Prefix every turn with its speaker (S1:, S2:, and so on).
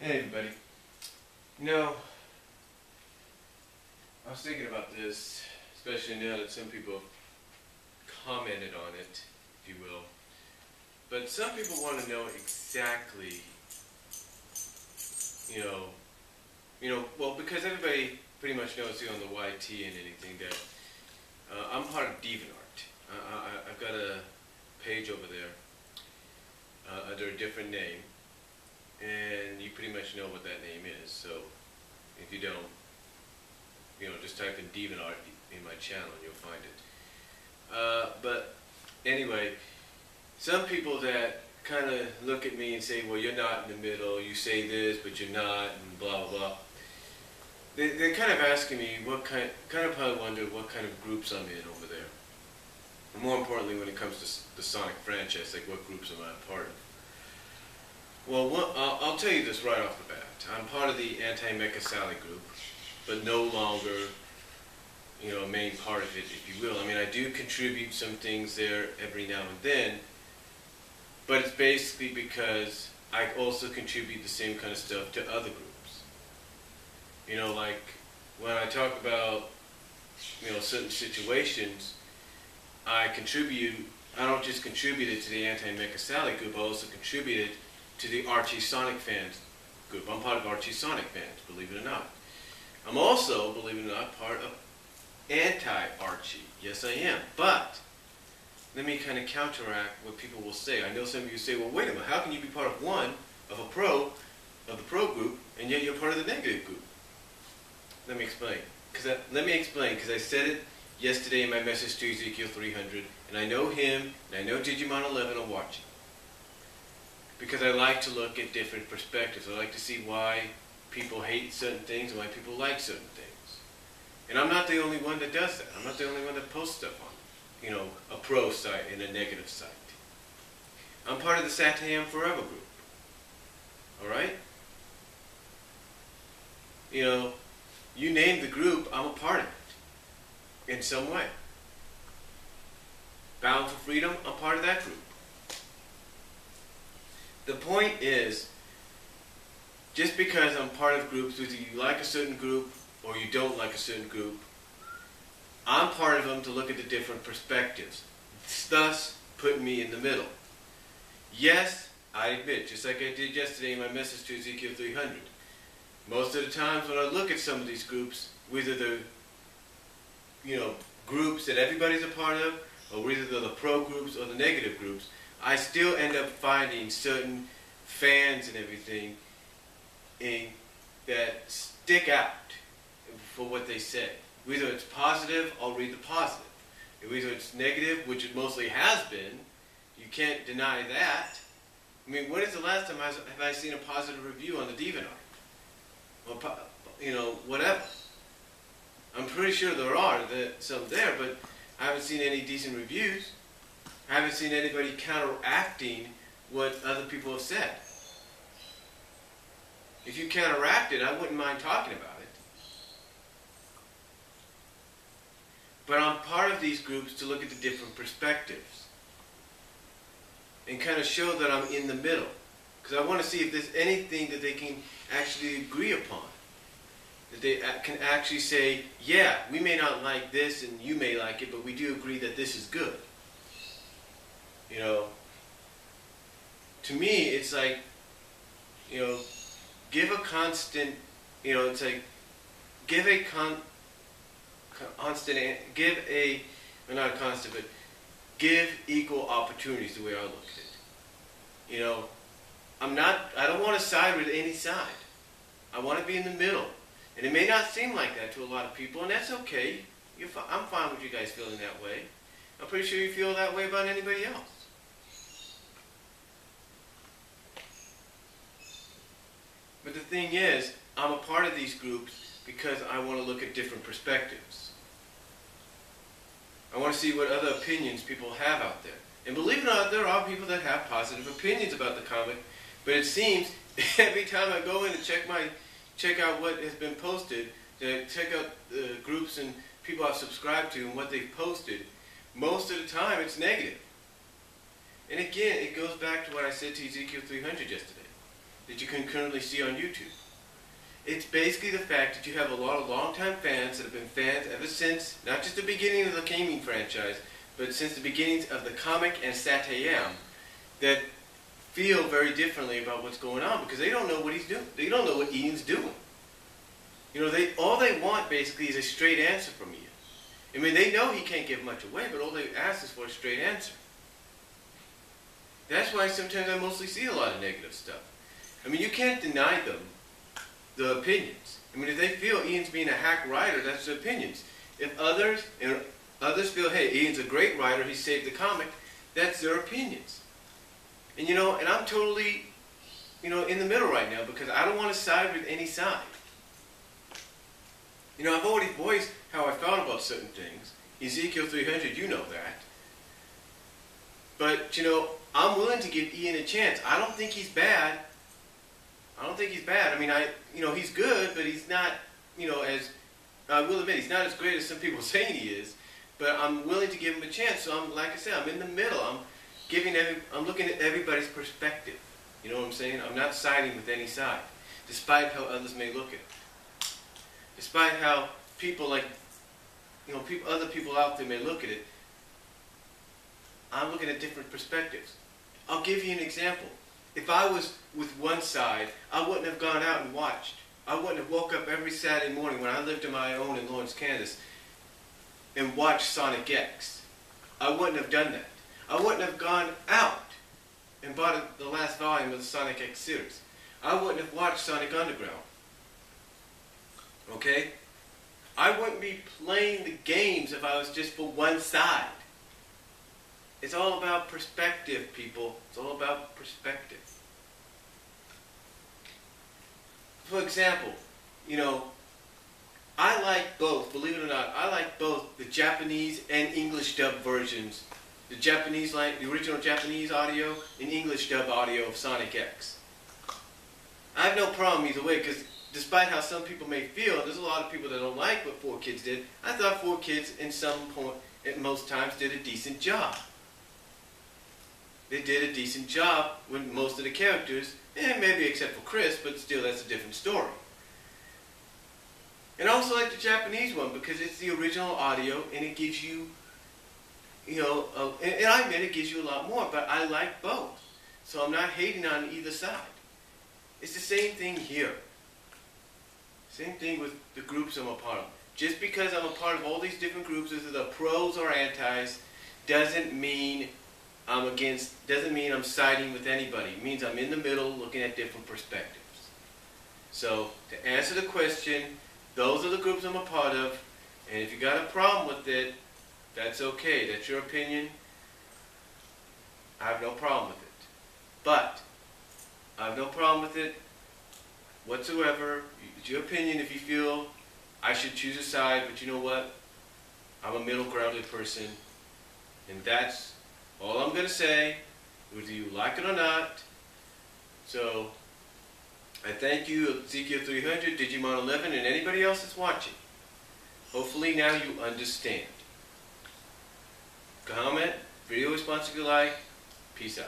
S1: Hey everybody. You know, I was thinking about this, especially now that some people have commented on it, if you will. But some people want to know exactly, well, because everybody pretty much knows here on the YT and anything that I'm part of Devintart. I've got a page over there under a different name. And you pretty much know what that name is, so if you don't, just type in Devintart in my channel and you'll find it. But anyway, some people that kind of look at me and say, well, you're not in the middle, you say this, but you're not, and blah, blah, blah. They're kind of asking me what kind of probably wonder what kind of groups I'm in over there. And more importantly, when it comes to the Sonic franchise, like what groups am I a part of? Well, I'll tell you this right off the bat. I'm part of the Anti-Mecha Sally group, but no longer, a main part of it, if you will. I mean, I do contribute some things there every now and then, but it's basically because I also contribute the same kind of stuff to other groups. Like when I talk about, certain situations, I don't just contribute it to the Anti-Mecha Sally group, I also contribute it to the Archie Sonic fans group. I'm part of Archie Sonic fans, believe it or not. I'm also, believe it or not, part of Anti-Archie. Yes, I am. But let me kind of counteract what people will say. I know some of you say, well, wait a minute, how can you be part of the pro group, and yet you're part of the negative group? Let me explain. Because I said it yesterday in my message to Ezekiel 300, and I know him, and I know Digimon 11 are watching. Because I like to look at different perspectives. I like to see why people hate certain things and why people like certain things. And I'm not the only one that does that. I'm not the only one that posts stuff on, a pro site and a negative site. I'm part of the Satayam Forever group. Alright? You name the group, I'm a part of it. In some way. Bound for Freedom, I'm part of that group. The point is, just because I'm part of groups, whether you like a certain group or you don't like a certain group, I'm part of them to look at the different perspectives, thus putting me in the middle. Yes, I admit, just like I did yesterday in my message to Ezekiel 300, most of the times when I look at some of these groups, whether they're, groups that everybody's a part of, or whether they're the pro groups or the negative groups, I still end up finding certain fans and everything that stick out for what they say. Whether it's positive, I'll read the positive. Whether it's negative, which it mostly has been, you can't deny that. I mean, when is the last time have I seen a positive review on the Devintart? Or, whatever. I'm pretty sure there are some there, but I haven't seen any decent reviews. I haven't seen anybody counteracting what other people have said. If you counteract it, I wouldn't mind talking about it. But I'm part of these groups to look at the different perspectives and kind of show that I'm in the middle. Because I want to see if there's anything that they can actually agree upon. That they can actually say, yeah, we may not like this and you may like it, but we do agree that this is good. To me, it's like, give a constant, it's like, give equal opportunities the way I look at it. I don't want to side with any side. I want to be in the middle. And it may not seem like that to a lot of people, and that's okay. I'm fine with you guys feeling that way. I'm pretty sure you feel that way about anybody else. But the thing is, I'm a part of these groups because I want to look at different perspectives. I want to see what other opinions people have out there. And believe it or not, there are people that have positive opinions about the comic, but it seems every time I go in and check out what has been posted, check out the groups and people I've subscribed to and what they've posted, most of the time it's negative. And again, it goes back to what I said to Ezekiel 300 yesterday. that you can currently see on YouTube. It's basically the fact that you have a lot of longtime fans that have been fans ever since, not just the beginning of the gaming franchise, but since the beginnings of the comic and satire, that feel very differently about what's going on because they don't know what he's doing. They don't know what Ian's doing. You know, all they want basically is a straight answer from Ian. I mean, they know he can't give much away, but all they ask is for a straight answer. That's why sometimes I mostly see a lot of negative stuff. I mean, you can't deny them the opinions. I mean, if they feel Ian's being a hack writer, that's their opinions. If others feel, hey, Ian's a great writer, he saved the comic, that's their opinions. And you know, and I'm totally, you know, in the middle right now because I don't want to side with any side. You know, I've already voiced how I felt about certain things. Ezekiel 300, you know that. But, you know, I'm willing to give Ian a chance. I don't think he's bad. I don't think he's bad. I mean, you know, he's good, but he's not, you know, I will admit, he's not as great as some people are saying he is. But I'm willing to give him a chance. So I'm, like I said, I'm in the middle. I'm looking at everybody's perspective. You know what I'm saying? I'm not siding with any side, despite how others may look at it. Despite how people like, you know, other people out there may look at it, I'm looking at different perspectives. I'll give you an example. If I was with one side, I wouldn't have gone out and watched. I wouldn't have woke up every Saturday morning when I lived on my own in Lawrence, Kansas, and watched Sonic X. I wouldn't have done that. I wouldn't have gone out and bought the last volume of the Sonic X series. I wouldn't have watched Sonic Underground. Okay? I wouldn't be playing the games if I was just for one side. It's all about perspective, people. It's all about perspective. For example, you know, I like both, believe it or not, I like both the Japanese and English dub versions. The Japanese, like the original Japanese audio and English dub audio of Sonic X. I have no problem either way because despite how some people may feel, there's a lot of people that don't like what 4Kids did. I thought 4Kids in some point, at most times, did a decent job. They did a decent job with most of the characters, and maybe except for Chris, but still that's a different story. And I also like the Japanese one because it's the original audio and it gives you, you know, and I admit it gives you a lot more, but I like both. So I'm not hating on either side. It's the same thing here. Same thing with the groups I'm a part of. Just because I'm a part of all these different groups, whether the pros or antis, doesn't mean I'm siding with anybody. It means I'm in the middle looking at different perspectives. So, to answer the question, those are the groups I'm a part of, and if you got a problem with it, that's okay. That's your opinion. I have no problem with it. But, I have no problem with it whatsoever. It's your opinion if you feel I should choose a side, but you know what? I'm a middle-grounded person, and that's all I'm going to say, whether you like it or not. So, I thank you, Ezekiel 300, Digimon 11, and anybody else that's watching. Hopefully now you understand. Comment, video response if you like. Peace out.